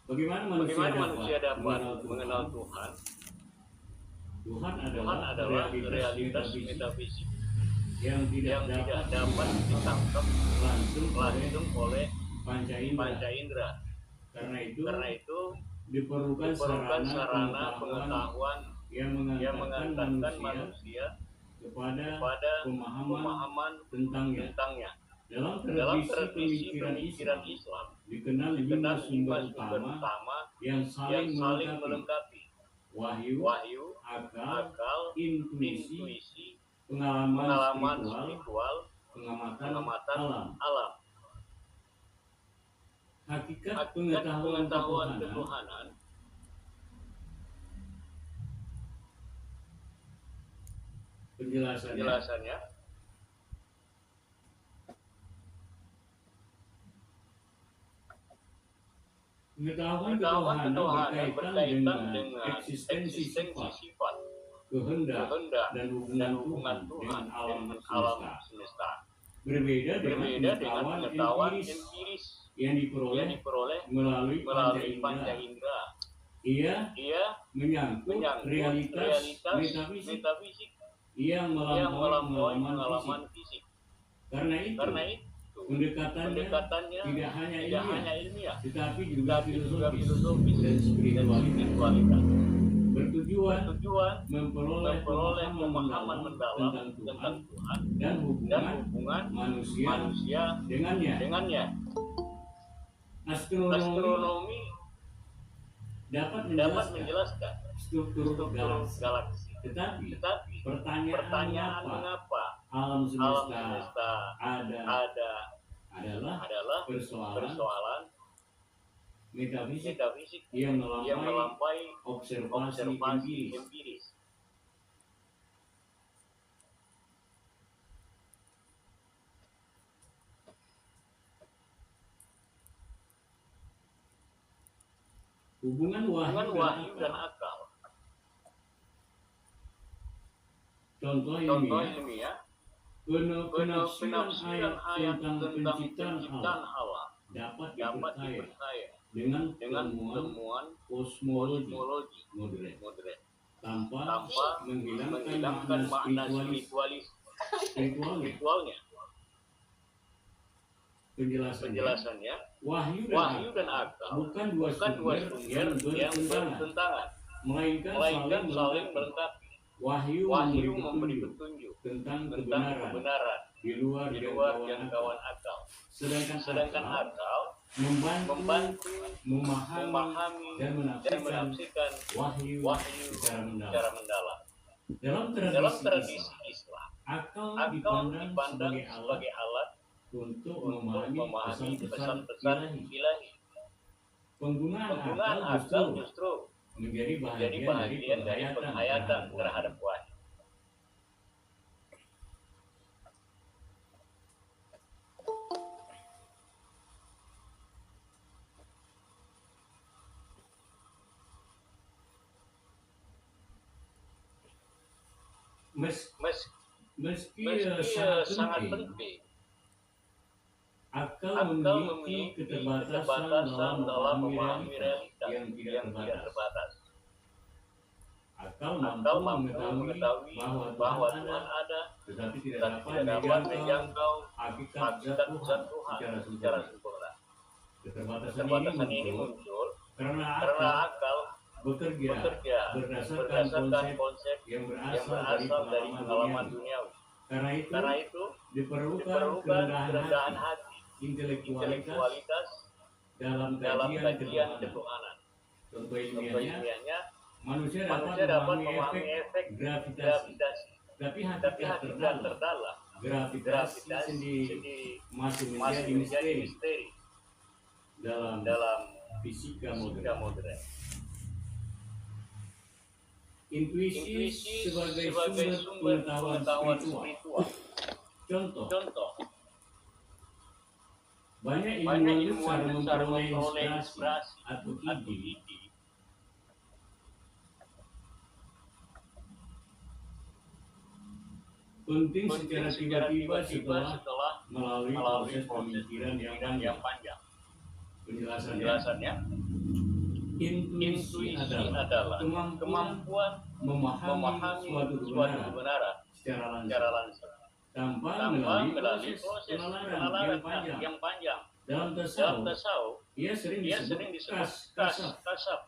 Bagaimana Bagaimana manusia manusia dapat dapat mengenal Tuhan? Tuhan Tuhan adalah adalah realitas realitas metafisik metafisik yang yang tidak tidak dapat dapat ditangkap langsung langsung oleh panca indera. panca indera. Karena Karena itu diperlukan diperlukan sarana sarana pengetahuan yang yang mengantarkan mengantarkan manusia manusia kepada kepada pemahaman pemahaman tentangnya. tentangnya. Dalam Dalam tradisi tradisi pemikiran pemikiran Islam, Islam dikenal lima dikenal 5 sumber sumber utama utama yang yang saling saling melengkapi: melengkapi: wahyu, wahyu, akal, akal, intuisi, intuisi, pengalaman pengalaman spiritual, spiritual, pengamatan pengamatan alam. alam. Hakikat Hakikat pengetahuan pengetahuan ketuhanan ketuhanan penjelasannya pengetahuan ketuhanan berkaitan dengan eksistensi sifat, kehendak, dan hubungan Tuhan dengan alam semesta. Berbeda dengan pengetahuan empiris yang diperoleh melalui panca indera. Ia menyangkut realitas metafisik yang melampaui pengalaman fisik. Karena itu pendekatannya tidak hanya ilmiah, tetapi juga filosofis dan spiritualitas. Bertujuan memperoleh pemahaman mendalam tentang Tuhan dan hubungan manusia dengannya. Astronomi dapat menjelaskan struktur galaksi. Tetapi pertanyaan mengapa alam semesta ada adalah persoalan metafisik yang melampaui observasi empiris. Hubungan wahyu dan akal. Contoh ilmiah, penafsiran ayat tentang penciptaan alam dapat dipercaya dengan temuan kosmologi modern tanpa menghilangkan makna spiritualnya. Penjelasannya, wahyu dan akal bukan dua sumber yang bertentangan, melainkan saling melengkapi. Wahyu memberi petunjuk tentang kebenaran di luar jangkauan akal. Sedangkan akal membantu memahami dan menafsirkan wahyu secara mendalam. Dalam tradisi Islam, akal dipandang sebagai alat untuk memahami pesan-pesan ilahi. Penggunaan akal justru menjadi bagian dari penghayatan terhadap wahyu. Meski sangat penting, akal memiliki keterbatasan dalam memahami realitas yang tidak terbatas. Akal mampu mengetahui bahwa Tuhan ada, tetapi tidak dapat menjangkau hakikat zat Tuhan secara sempurna. Keterbatasan ini muncul karena akal bekerja berdasarkan konsep yang berasal dari pengalaman duniawi. Karena itu diperlukan kerendahan hati, intelektualitas dalam kajian ketuhanan. Contoh ilmiahnya, manusia dapat memahami efek gravitasi, tapi hakikat terdalam gravitasi sendiri masih menjadi misteri dalam fisika modern. Intuisi sebagai sumber pengetahuan spiritual. Contoh, banyak ilmuwan cara memperoleh inspirasi atau ide penting secara tiba-tiba setelah melalui proses pemikiran yang panjang. Penjelasannya, Intuisi Intuisi adalah adalah kemampuan memahami memahami suatu suatu kebenaran kebenaran secara secara langsung langsung tanpa tanpa melalui melalui proses proses penalaran penalaran yang panjang. yang panjang. Dalam Dalam tasawuf, tasawuf, ia sering ia disebut sering disebut kasaf, kasaf,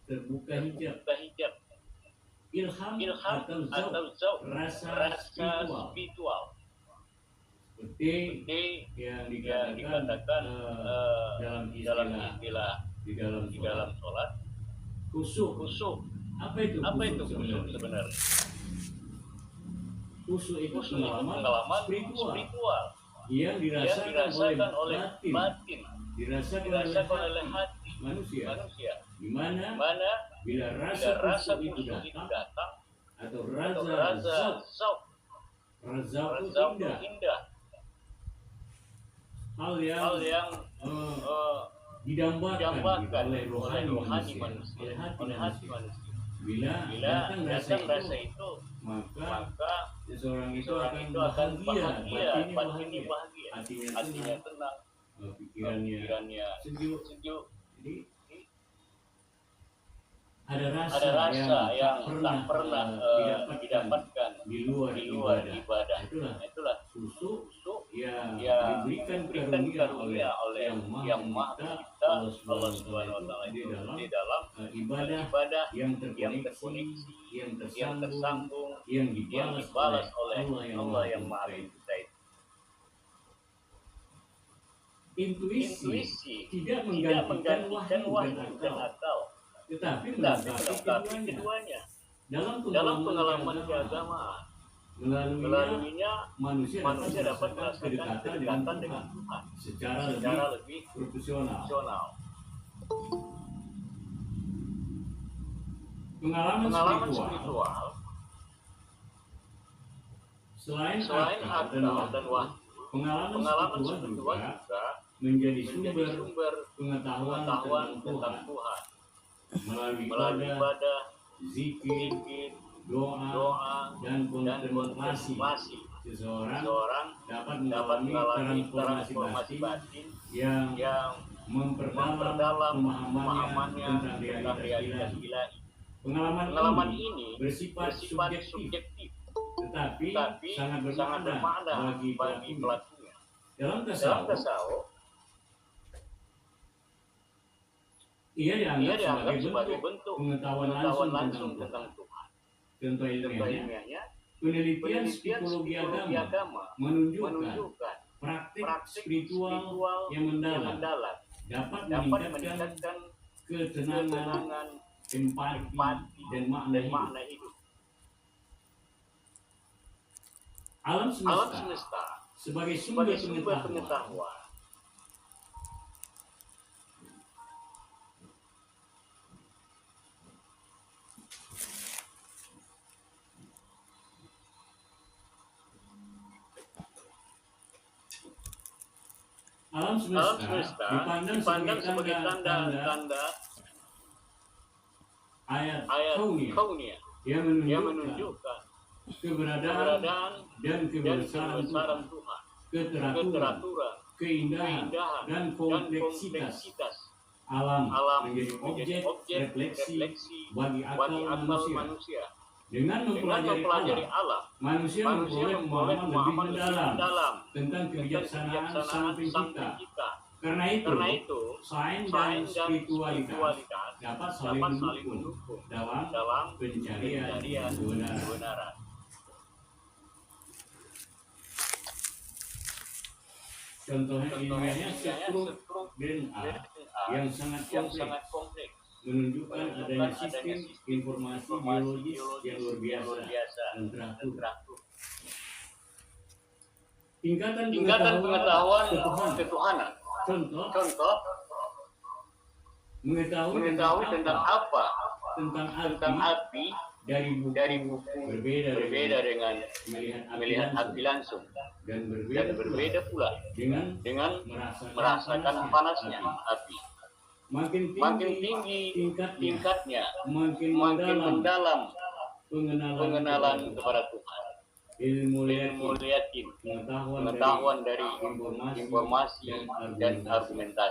terbuka hijab, terbuka hijab, ilham ilham atau atau zauq, zauq, rasa rasa spiritual, spiritual, seperti seperti yang yang dikatakan dikatakan dalam dalam istilah istilah di dalam di dalam sholat, sholat, khusyuk. khusyuk. Apa itu Apa itu khusyuk khusyuk sebenarnya? sebenarnya? Khusyuk itu Khusyuk itu pengalaman pengalaman spiritual spiritual yang yang dirasakan oleh oleh batin, batin, dirasakan oleh oleh hati hati manusia, manusia, di mana di mana bila bila rasa rasa khusyuk itu khusyuk itu datang datang atau atau rasa rasa zauq, zauq, zauq itu zauq indah, indah, hal hal yang yang didambakan didambakan oleh oleh rohani rohani manusia, manusia, oleh hati manusia. manusia. Bila Bila datang datang rasa rasa itu, itu, maka maka seseorang itu seorang akan itu akan bahagia, bahagia, batinnya batinnya bahagia, bahagia, hatinya hatinya tenang, tenang, pikirannya pikirannya sejuk. sejuk. Jadi ada Ada rasa yang tak tak pernah didapatkan di luar di luar ibadah. ibadah. Itulah Itulah khusyuk khusyuk yang yang diberikan diberikan karunia karunia oleh oleh yang maha Maha pencipta Pencipta Allah Allah Subhanahu wa Ta'ala Subhanahu wa Ta'ala di di dalam ibadah ibadah yang yang terkoneksi, terkoneksi, yang yang tersambung, tersambung, yang yang dibalas dibalas oleh Allah yang Maha Maha Pencipta. Pencipta itu. Intuisi Intuisi tidak tidak menggantikan menggantikan wahyu wahyu dan dan akal, akal, tetapi tapi melengkapi melengkapi keduanya. keduanya. Dalam Dalam pengalaman pengalaman keagamaan, melaluinya manusia dapat merasakan kedekatan kedekatan dengan dengan Tuhan Tuhan secara secara lebih lebih profesional. profesional. Pengalaman Pengalaman spiritual spiritual selain selain akal akal dan dan wahyu, pengalaman pengalaman spiritual spiritual juga juga menjadi menjadi sumber sumber pengetahuan pengetahuan tentang tentang Tuhan Tuhan melalui melalui ibadah, ibadah, zikir, zikir, doa, doa, dan dan kontemplasi. kontemplasi. Seseorang dapat dapat mengalami mengalami transformasi transformasi batin batin yang memperdalam pemahamannya tentang tentang realitas realitas ilahi. ilahi. Pengalaman Pengalaman ini ini bersifat subjektif, subjektif, tetapi sangat sangat bermakna bermakna bagi bagi pelakunya. pelakunya. Dalam Dalam tasawuf, tasawuf, ia ia dianggap dianggap sebagai bentuk pengetahuan langsung tentang Tuhan. Contoh Contoh ilmiahnya, ilmiahnya, penelitian penelitian psikologi psikologi agama agama menunjukkan praktik praktik spiritual yang yang mendalam mendalam dapat dapat meningkatkan meningkatkan ketenangan, ketenangan, empati, dan makna dan hidup. makna hidup. Alam Alam semesta semesta sebagai sebagai sumber sumber pengetahuan pengetahuan Alam semesta dipandang sebagai tanda ayat ayat kaunia kaunia yang yang menunjukkan menunjukkan keberadaan dan dan kebesaran Tuhan, kebesaran Tuhan, keteraturan, keteraturan, keindahan, keindahan, dan dan kompleksitas kompleksitas alam alam menjadi objek refleksi bagi akal bagi akal manusia. manusia. Dengan Dengan mempelajari mempelajari alam, alam, manusia memperoleh memperoleh pemahaman lebih mendalam mendalam tentang kebijaksanaan Sang Pencipta. Karena itu, sains dan spiritualitas dapat saling mendukung dalam pencarian kebenaran. Contohnya ilmiahnya setrum DNA yang sangat kompleks menunjukkan adanya sistem informasi biologis yang luar biasa dan teratur. Tingkatan pengetahuan ketuhanan. Contoh, Mengetahui tentang apa? tentang api dari buku berbeda dengan melihat api langsung dan dan berbeda pula dengan merasakan panasnya api. Makin tinggi tingkatnya, makin mendalam pengenalan kepada Tuhan. ilmu Ilmu yakin, pengetahuan pengetahuan dari dari informasi informasi dan argumentasi.